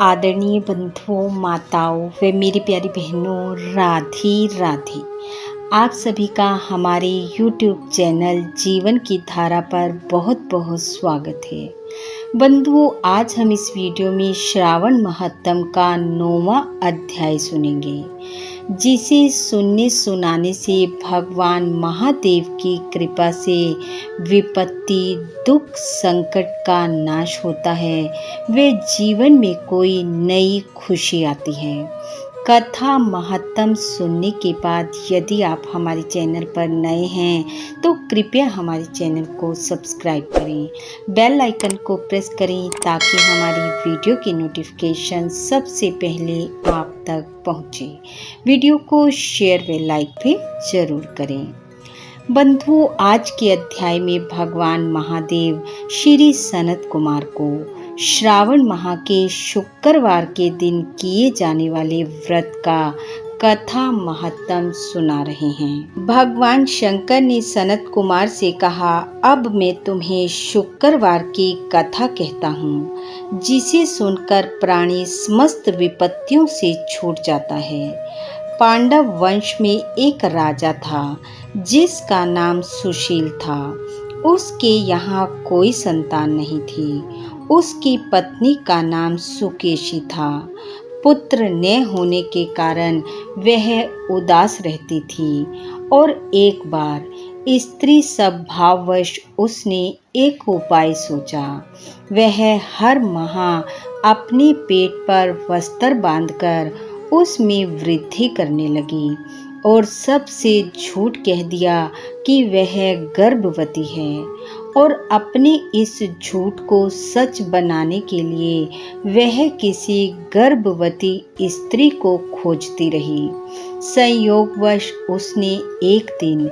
आदरणीय बंधुओं, माताओं व मेरी प्यारी बहनों, राधे राधे। आप सभी का हमारे YouTube चैनल जीवन की धारा पर बहुत बहुत स्वागत है। बंधुओं, आज हम इस वीडियो में श्रावण महात्म का 9वां अध्याय सुनेंगे, जिसे सुनने सुनाने से भगवान महादेव की कृपा से विपत्ति, दुख, संकट का नाश होता है व जीवन में कोई नई खुशी आती है। कथा महत्तम सुनने के बाद यदि आप हमारे चैनल पर नए हैं तो कृपया हमारे चैनल को सब्सक्राइब करें, बेल आइकन को प्रेस करें ताकि हमारी वीडियो की नोटिफिकेशन सबसे पहले आप तक पहुंचे। वीडियो को शेयर व लाइक भी जरूर करें। बंधुओं, आज के अध्याय में भगवान महादेव श्री सनत कुमार को श्रावण माह के शुक्रवार के दिन किए जाने वाले व्रत का कथा महत्तम सुना रहे हैं। भगवान शंकर ने सनत कुमार से कहा, अब मैं तुम्हें शुक्रवार की कथा कहता हूँ, जिसे सुनकर प्राणी समस्त विपत्तियों से छूट जाता है। पांडव वंश में एक राजा था जिसका नाम सुशील था। उसके यहाँ कोई संतान नहीं थी। उसकी पत्नी का नाम सुकेशी था। पुत्र न होने के कारण वह उदास रहती थी और एक बार स्त्री स्वभाववश उसने एक उपाय सोचा। वह हर माह अपने पेट पर वस्त्र बांधकर उसमें वृद्धि करने लगी और सबसे झूठ कह दिया कि वह गर्भवती है, और अपने इस झूठ को सच बनाने के लिए वह किसी गर्भवती स्त्री को खोजती रही। संयोगवश उसने एक दिन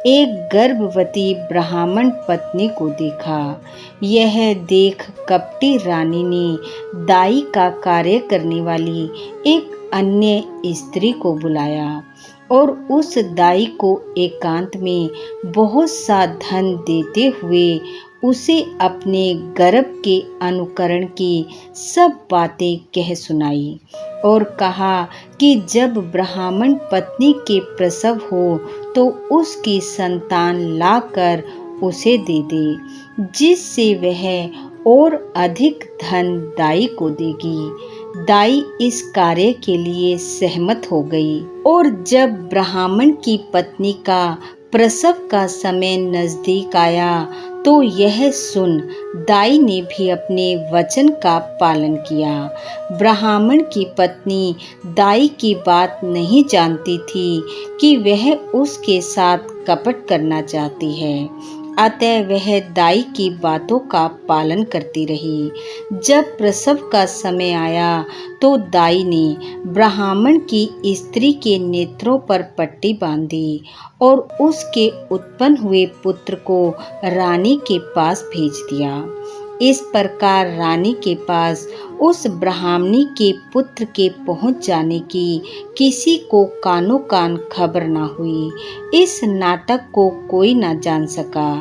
एक गर्भवती ब्राह्मण पत्नी को देखा। यह देख कपटी रानी ने दाई का कार्य करने वाली एक अन्य स्त्री को बुलाया और उस दाई को एकांत में बहुत सा धन देते हुए उसे अपने गर्भ के अनुकरण की सब बातें कह सुनाई और कहा कि जब ब्राह्मण पत्नी के प्रसव हो तो उसकी संतान लाकर उसे दे दे, जिससे वह और अधिक धन दाई को देगी। दाई इस कार्य के लिए सहमत हो गई और जब ब्राह्मण की पत्नी का प्रसव का समय नजदीक आया तो यह सुन दाई ने भी अपने वचन का पालन किया। ब्राह्मण की पत्नी दाई की बात नहीं जानती थी कि वह उसके साथ कपट करना चाहती है, अतः वह दाई की बातों का पालन करती रही। जब प्रसव का समय आया तो दाई ने ब्राह्मण की स्त्री के नेत्रों पर पट्टी बांधी और उसके उत्पन्न हुए पुत्र को रानी के पास भेज दिया। इस प्रकार रानी के पास उस ब्राह्मणी के पुत्र के पहुंच जाने की किसी को कानो कान खबर न हुई। इस नाटक को कोई न जान सका।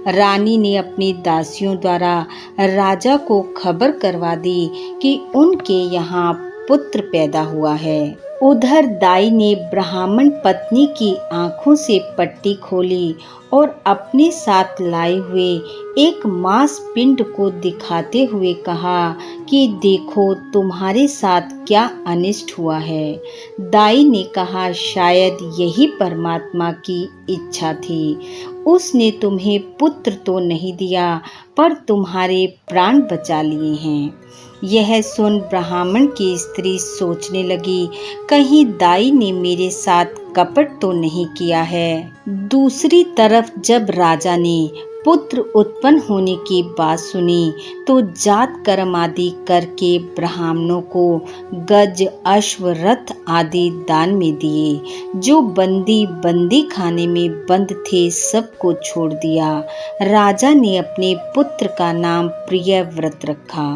रानी ने अपनी दासियों द्वारा राजा को खबर करवा दी कि उनके यहाँ पुत्र पैदा हुआ है। उधर दाई ने ब्राह्मण पत्नी की आंखों से पट्टी खोली और अपने साथ लाए हुए एक मांस पिंड को दिखाते हुए कहा कि देखो तुम्हारे साथ क्या अनिष्ट हुआ है। दाई ने कहा, शायद यही परमात्मा की इच्छा थी। उसने तुम्हें पुत्र तो नहीं दिया पर तुम्हारे प्राण बचा लिए हैं। यह सुन ब्राह्मण की स्त्री सोचने लगी, कहीं दाई ने मेरे साथ कपट तो नहीं किया है। दूसरी तरफ जब राजा ने पुत्र उत्पन्न होने की बात सुनी तो जात कर्म आदि करके ब्राह्मणों को गज, अश्व, रथ आदि दान में दिए। जो बंदी खाने में बंद थे सबको छोड़ दिया। राजा ने अपने पुत्र का नाम प्रियव्रत रखा।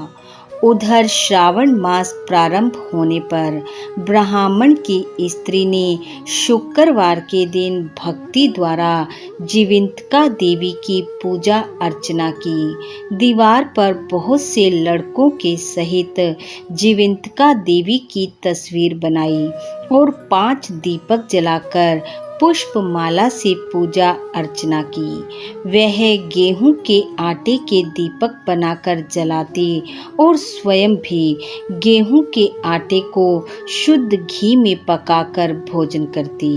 उधर श्रावण मास प्रारंभ होने पर ब्राह्मण की स्त्री ने शुक्रवार के दिन भक्ति द्वारा जीवंतिका देवी की पूजा अर्चना की। दीवार पर बहुत से लड़कों के सहित जीवंतिका देवी की तस्वीर बनाई और 5 दीपक जलाकर पुष्पमाला से पूजा अर्चना की। वह गेहूं के आटे के दीपक बनाकर जलाती और स्वयं भी गेहूं के आटे को शुद्ध घी में पकाकर भोजन करती।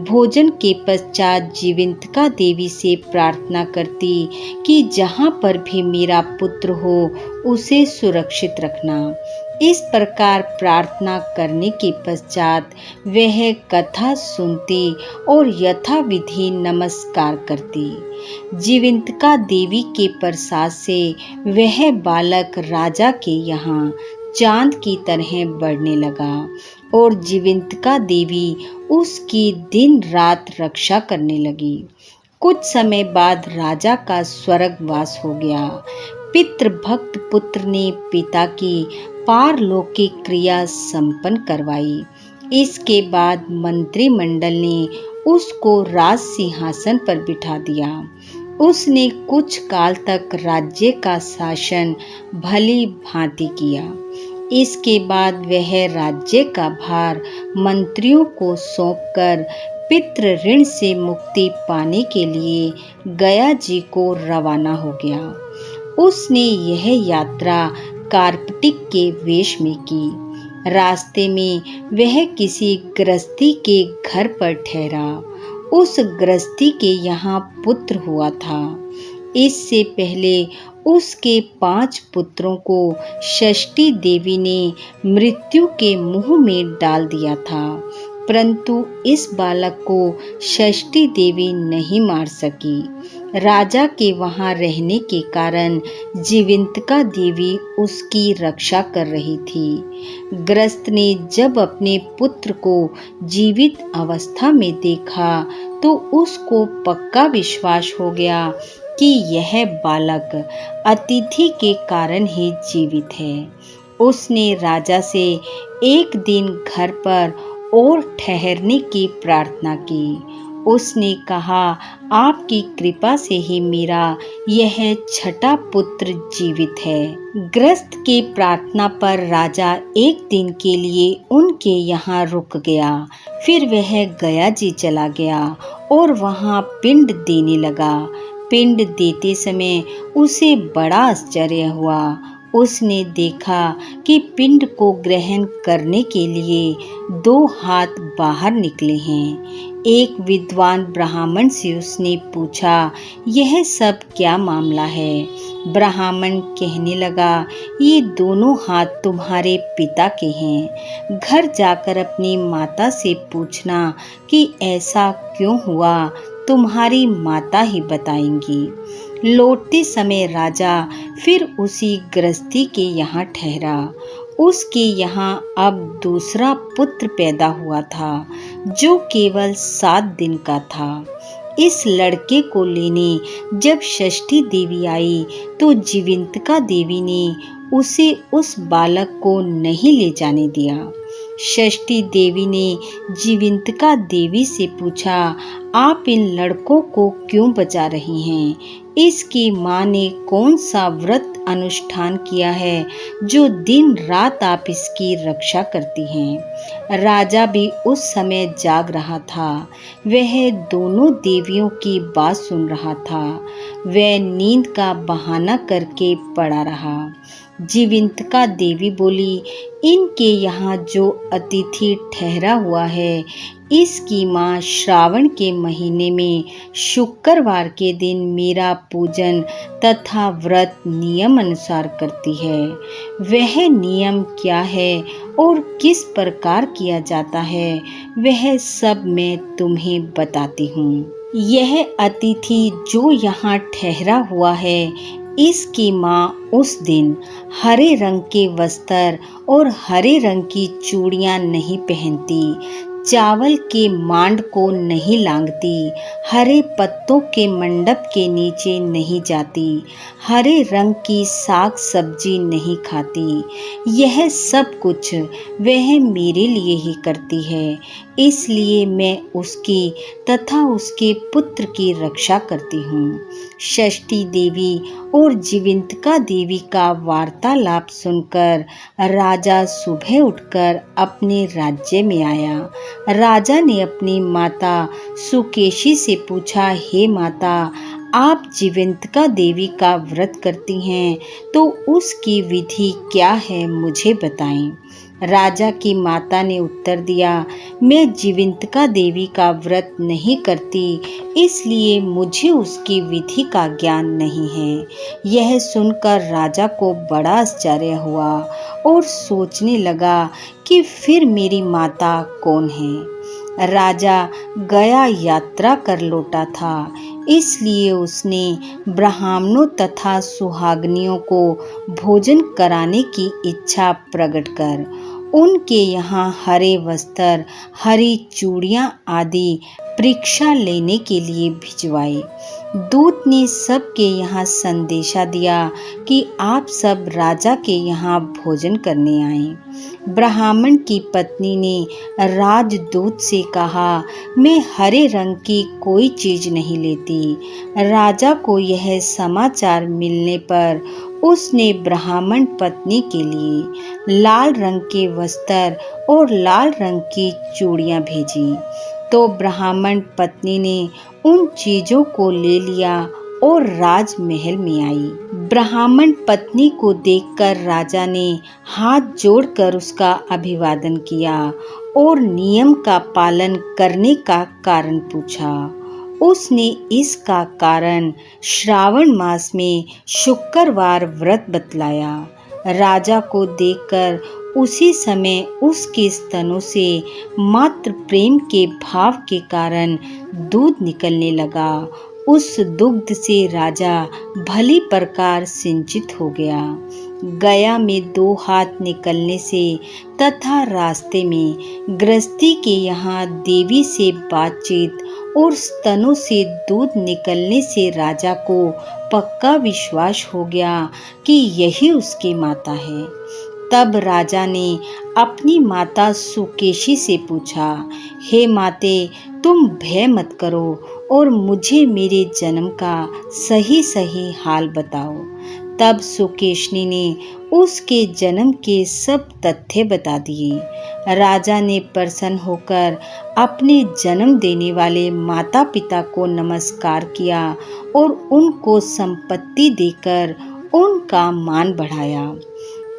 भोजन के पश्चात जीवंतिका देवी से प्रार्थना करती कि जहाँ पर भी मेरा पुत्र हो उसे सुरक्षित रखना। इस प्रकार प्रार्थना करने के पश्चात वह कथा सुनती और यथाविधि नमस्कार करती। जीवंतिका देवी के प्रसाद से वह बालक राजा के यहाँ चांद की तरह बढ़ने लगा और जीवंतिका देवी उसकी दिन रात रक्षा करने लगी। कुछ समय बाद राजा का स्वर्गवास हो गया। पितृभक्त पुत्र ने पिता की पारलौकिक क्रिया संपन्न करवाई। इसके बाद मंत्रिमंडल ने उसको राज सिंहासन पर बिठा दिया। उसने कुछ काल तक राज्य का शासन भली भांति किया। इसके बाद वह राज्य का भार मंत्रियों को सौंपकर पितृ ऋण से मुक्ति पाने के लिए गया जी को रवाना हो गया। उसने यह यात्रा कार्पटिक के वेश में की। रास्ते में वह किसी गृहस्थी के घर पर ठहरा। उस गृहस्थी के यहाँ पुत्र हुआ था। इससे पहले उसके 5 पुत्रों को षष्ठी देवी ने मृत्यु के मुंह में डाल दिया था, परंतु इस बालक को षष्ठी देवी नहीं मार सकी। राजा के वहां रहने के कारण जीवंतिका देवी उसकी रक्षा कर रही थी। गृहस्थ ने जब अपने पुत्र को जीवित अवस्था में देखा तो उसको पक्का विश्वास हो गया कि यह बालक अतिथि के कारण ही जीवित है। उसने राजा से एक दिन घर पर और ठहरने की प्रार्थना की। उसने कहा, आपकी कृपा से ही मेरा यह छठा पुत्र जीवित है। गृहस्थ के प्रार्थना पर राजा एक दिन के लिए उनके यहाँ रुक गया। फिर वह गया जी चला गया और वहाँ पिंड देने लगा। पिंड देते समय उसे बड़ा आश्चर्य हुआ। उसने देखा कि पिंड को ग्रहण करने के लिए 2 हाथ बाहर निकले हैं। एक विद्वान ब्राह्मण से उसने पूछा, यह सब क्या मामला है? ब्राह्मण कहने लगा, ये दोनों हाथ तुम्हारे पिता के हैं। घर जाकर अपनी माता से पूछना कि ऐसा क्यों हुआ, तुम्हारी माता ही बताएंगी। लौटते समय राजा फिर उसी गृहस्थी के यहाँ ठहरा। उसके यहाँ अब दूसरा पुत्र पैदा हुआ था जो केवल 7 दिन का था। इस लड़के को लेने जब षष्ठी देवी आई तो जीवंतिका देवी ने उसे उस बालक को नहीं ले जाने दिया। षष्ठी देवी ने जीवंतिका देवी से पूछा, आप इन लड़कों को क्यों बचा रही हैं? इसकी माँ ने कौन सा व्रत अनुष्ठान किया है जो दिन रात आप इसकी रक्षा करती हैं? राजा भी उस समय जाग रहा था। वह दोनों देवियों की बात सुन रहा था। वह नींद का बहाना करके पड़ा रहा। जीवंतिका देवी बोली, इनके यहाँ जो अतिथि ठहरा हुआ है इसकी माँ श्रावण के महीने में शुक्रवार के दिन मेरा पूजन तथा व्रत नियम अनुसार करती है। वह नियम क्या है और किस प्रकार किया जाता है वह सब मैं तुम्हें बताती हूँ। यह अतिथि जो यहाँ ठहरा हुआ है इसकी माँ उस दिन हरे रंग के वस्त्र और हरे रंग की चूड़ियाँ नहीं पहनती चावल के मांड को नहीं लांघती, हरे पत्तों के मंडप के नीचे नहीं जाती, हरे रंग की साग सब्जी नहीं खाती। यह सब कुछ वह मेरे लिए ही करती है, इसलिए मैं उसकी तथा उसके पुत्र की रक्षा करती हूँ। षष्ठी देवी और जीविंतिका देवी का वार्तालाप सुनकर राजा सुबह उठकर अपने राज्य में आया। राजा ने अपनी माता सुकेशी से पूछा, हे माता, आप जीविंतिका देवी का व्रत करती हैं तो उसकी विधि क्या है, मुझे बताएं। राजा की माता ने उत्तर दिया, मैं जीविंतिका देवी का व्रत नहीं करती, इसलिए मुझे उसकी विधि का ज्ञान नहीं है। यह सुनकर राजा को बड़ा आश्चर्य हुआ और सोचने लगा कि फिर मेरी माता कौन है। राजा गया यात्रा कर लौटा था, इसलिए उसने ब्राह्मणों तथा सुहागनियों को भोजन कराने की इच्छा प्रकट कर उनके यहाँ हरे वस्त्र, हरी चूड़ियाँ आदि परीक्षा लेने के लिए भिजवाए। दूत ने सबके यहाँ संदेशा दिया कि आप सब राजा के यहाँ भोजन करने आए। ब्राह्मण की पत्नी ने राजदूत से कहा, मैं हरे रंग की कोई चीज नहीं लेती। राजा को यह समाचार मिलने पर उसने ब्राह्मण पत्नी के लिए लाल रंग के वस्त्र और लाल रंग की चूड़ियां भेजी। तो ब्राह्मण पत्नी ने उन चीजों को ले लिया और राजमहल में आई। ब्राह्मण पत्नी को देखकर राजा ने हाथ जोड़कर उसका अभिवादन किया और नियम का पालन करने का कारण पूछा। उसने इसका कारण श्रावण मास में शुक्रवार व्रत बतलाया। राजा को देखकर उसी समय उसके स्तनों से मात्र प्रेम के भाव के कारण दूध निकलने लगा। उस दुग्ध से राजा भली प्रकार सिंचित हो गया। गया में 2 हाथ निकलने से तथा रास्ते में गृहस्थी के यहाँ देवी से बातचीत और स्तनों से दूध निकलने से राजा को पक्का विश्वास हो गया कि यही उसकी माता है। तब राजा ने अपनी माता सुकेशी से पूछा, हे माते, तुम भय मत करो और मुझे मेरे जन्म का सही सही हाल बताओ। तब सुकेशनी ने उसके जन्म के सब तथ्य बता दिए। राजा ने प्रसन्न होकर अपने जन्म देने वाले माता पिता को नमस्कार किया और उनको संपत्ति देकर उनका मान बढ़ाया।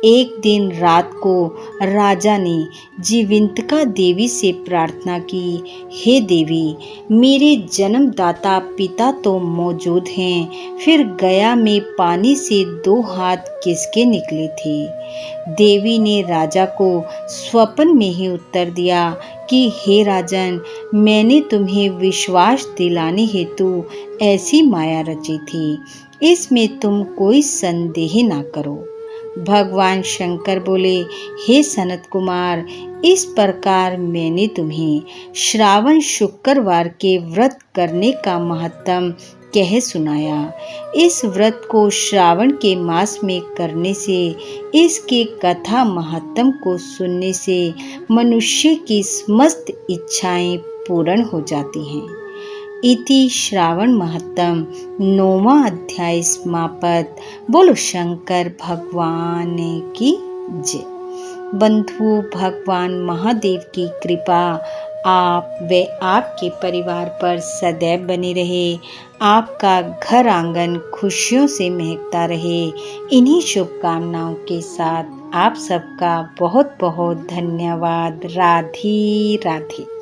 एक दिन रात को राजा ने जीविंतिका देवी से प्रार्थना की, हे देवी, मेरे जन्मदाता पिता तो मौजूद हैं, फिर गया में पानी से 2 हाथ किसके निकले थे? देवी ने राजा को स्वप्न में ही उत्तर दिया कि हे राजन, मैंने तुम्हें विश्वास दिलाने हेतु ऐसी माया रची थी, इसमें तुम कोई संदेह ना करो। भगवान शंकर बोले, हे सनत कुमार, इस प्रकार मैंने तुम्हें श्रावण शुक्रवार के व्रत करने का महत्व कह सुनाया। इस व्रत को श्रावण के मास में करने से, इसके कथा महत्व को सुनने से मनुष्य की समस्त इच्छाएं पूर्ण हो जाती हैं। इति श्रावण महत्तम 9वां अध्याय समाप्त। बोलो शंकर भगवान की जय। बंधु, भगवान महादेव की कृपा आप व आपके परिवार पर सदैव बनी रहे। आपका घर आंगन खुशियों से महकता रहे। इन्हीं शुभकामनाओं के साथ आप सबका बहुत बहुत धन्यवाद। राधे राधे।